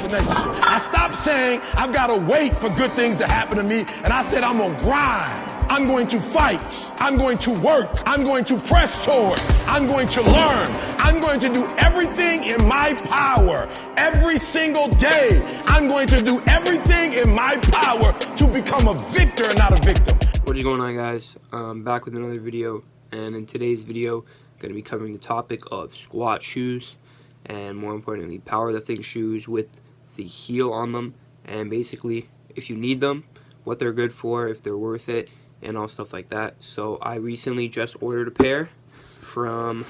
destination. I stopped saying I've got to wait for good things to happen to me, and I said I'm gonna grind. I'm going to fight. I'm going to work. I'm going to press toward. I'm going to learn. I'm going to do everything in my power every single day. I'm going to do everything in my power to become a victor and not a victim. What is going on, guys? Back with another video, and in today's video I'm going to be covering the topic of squat shoes, and more importantly powerlifting shoes with the heel on them, and basically if you need them, what they're good for, if they're worth it, and all stuff like that. So I recently just ordered a pair from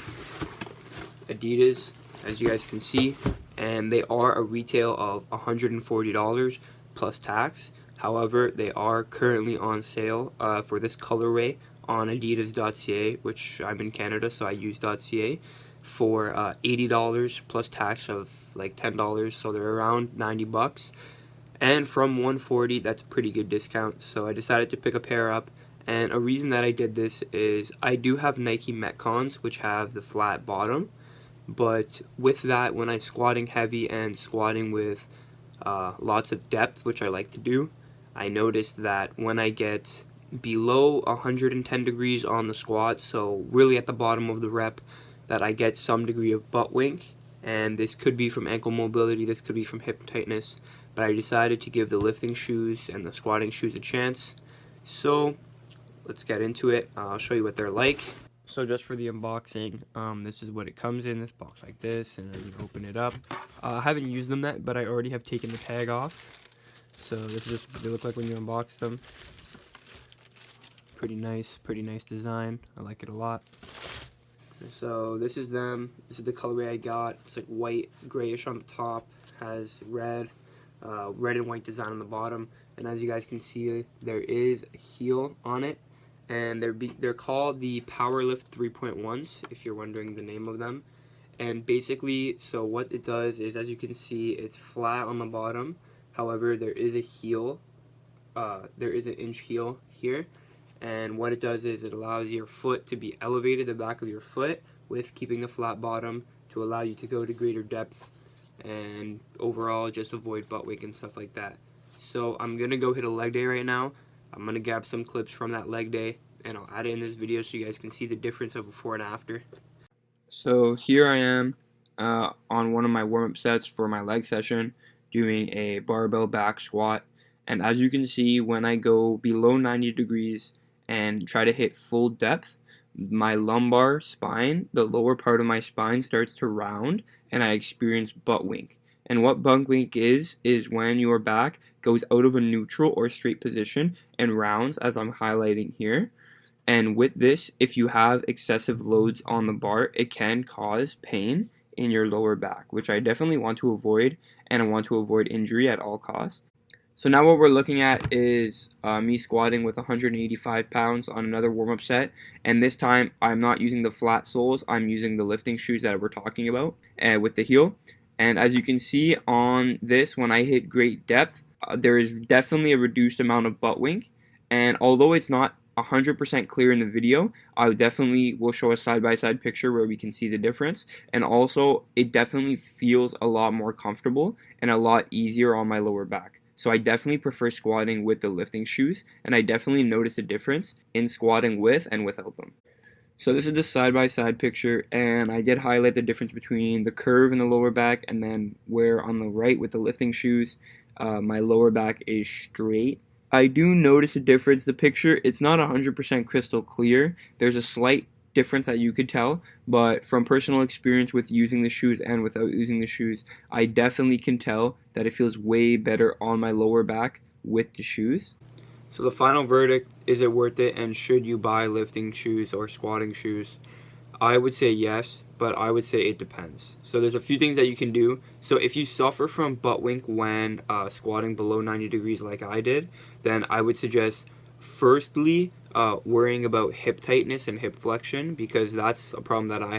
Adidas, as you guys can see, and they are a retail of $140 plus tax. However, they are currently on sale for this colorway on adidas.ca, which I'm in Canada, so I use .ca, for $80 plus tax of like $10, so they're around 90 bucks. And from 140, that's a pretty good discount, so I decided to pick a pair up. And a reason that I did this is I do have Nike Metcons, which have the flat bottom, but with that, when I'm squatting heavy and squatting with lots of depth, which I like to do, I noticed that when I get below 110 degrees on the squat, so really at the bottom of the rep, that I get some degree of butt wink, and this could be from ankle mobility, this could be from hip tightness, but I decided to give the lifting shoes and the squatting shoes a chance. So let's get into it. I'll show you what they're like. So just for the unboxing, this is what it comes in, this box like this, and then you open it up. I haven't used them yet, but I already have taken the tag off. So this is just what they look like when you unbox them. Pretty nice design. I like it a lot. So this is them. This is the colorway I got. It's like white, grayish on the top. Has red and white design on the bottom. And as you guys can see, there is a heel on it. And they're called the Powerlift 3.1s, if you're wondering the name of them. And basically, so what it does is, as you can see, it's flat on the bottom. However, there is a heel, there is an inch heel here, and what it does is it allows your foot to be elevated, the back of your foot, with keeping the flat bottom to allow you to go to greater depth and overall just avoid butt wink and stuff like that. So I'm going to go hit a leg day right now. I'm going to grab some clips from that leg day, and I'll add it in this video so you guys can see the difference of before and after. So here I am on one of my warm-up sets for my leg session, doing a barbell back squat, and as you can see, when I go below 90 degrees and try to hit full depth, my lumbar spine, the lower part of my spine, starts to round and I experience butt wink. And what butt wink is when your back goes out of a neutral or straight position and rounds, as I'm highlighting here. And with this, if you have excessive loads on the bar, it can cause pain in your lower back, which I definitely want to avoid, and I want to avoid injury at all costs. So now what we're looking at is me squatting with 185 pounds on another warm-up set, and this time I'm not using the flat soles, I'm using the lifting shoes that we're talking about with the heel. And as you can see on this, when I hit great depth, there is definitely a reduced amount of butt wink, and although it's not 100% clear in the video, I definitely will show a side-by-side picture where we can see the difference. And also, it definitely feels a lot more comfortable and a lot easier on my lower back. So I definitely prefer squatting with the lifting shoes, and I definitely notice a difference in squatting with and without them. So this is the side-by-side picture, and I did highlight the difference between the curve in the lower back, and then where on the right with the lifting shoes, my lower back is straight. I do notice a difference. The picture, it's not 100% crystal clear. There's a slight difference that you could tell, but from personal experience with using the shoes and without using the shoes, I definitely can tell that it feels way better on my lower back with the shoes. So the final verdict, is it worth it, and should you buy lifting shoes or squatting shoes? I would say yes, but I would say it depends. So there's a few things that you can do. So if you suffer from butt wink when squatting below 90 degrees like I did, then I would suggest firstly worrying about hip tightness and hip flexion, because that's a problem that I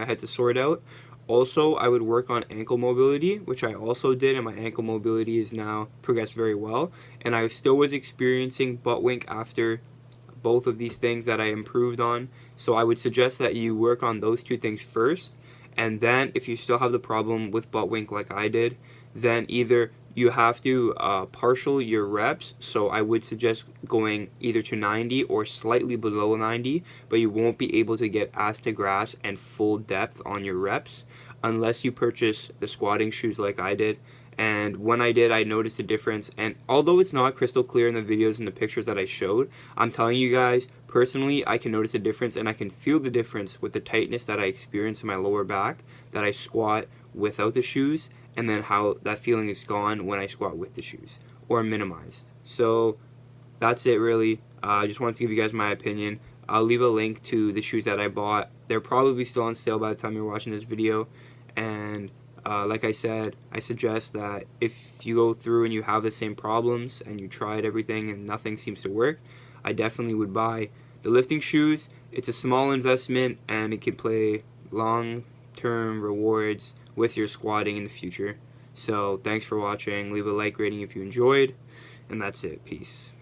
had to sort out. Also, I would work on ankle mobility, which I also did, and my ankle mobility is now progressed very well. And I still was experiencing butt wink after both of these things that I improved on. So I would suggest that you work on those two things first, and then if you still have the problem with butt wink like I did, then either you have to partial your reps. So I would suggest going either to 90 or slightly below 90, but you won't be able to get ass to grass and full depth on your reps unless you purchase the squatting shoes like I did. And when I did, I noticed a difference. And although it's not crystal clear in the videos and the pictures that I showed, I'm telling you guys, personally, I can notice a difference, and I can feel the difference with the tightness that I experience in my lower back that I squat without the shoes, and then how that feeling is gone when I squat with the shoes, or minimized. So that's it really. I just wanted to give you guys my opinion. I'll leave a link to the shoes that I bought. They're probably still on sale by the time you're watching this video. And like I said, I suggest that if you go through and you have the same problems and you tried everything and nothing seems to work, I definitely would buy the lifting shoes. It's a small investment and it can play long-term rewards with your squatting in the future. So thanks for watching. Leave a like rating if you enjoyed, and that's it. Peace.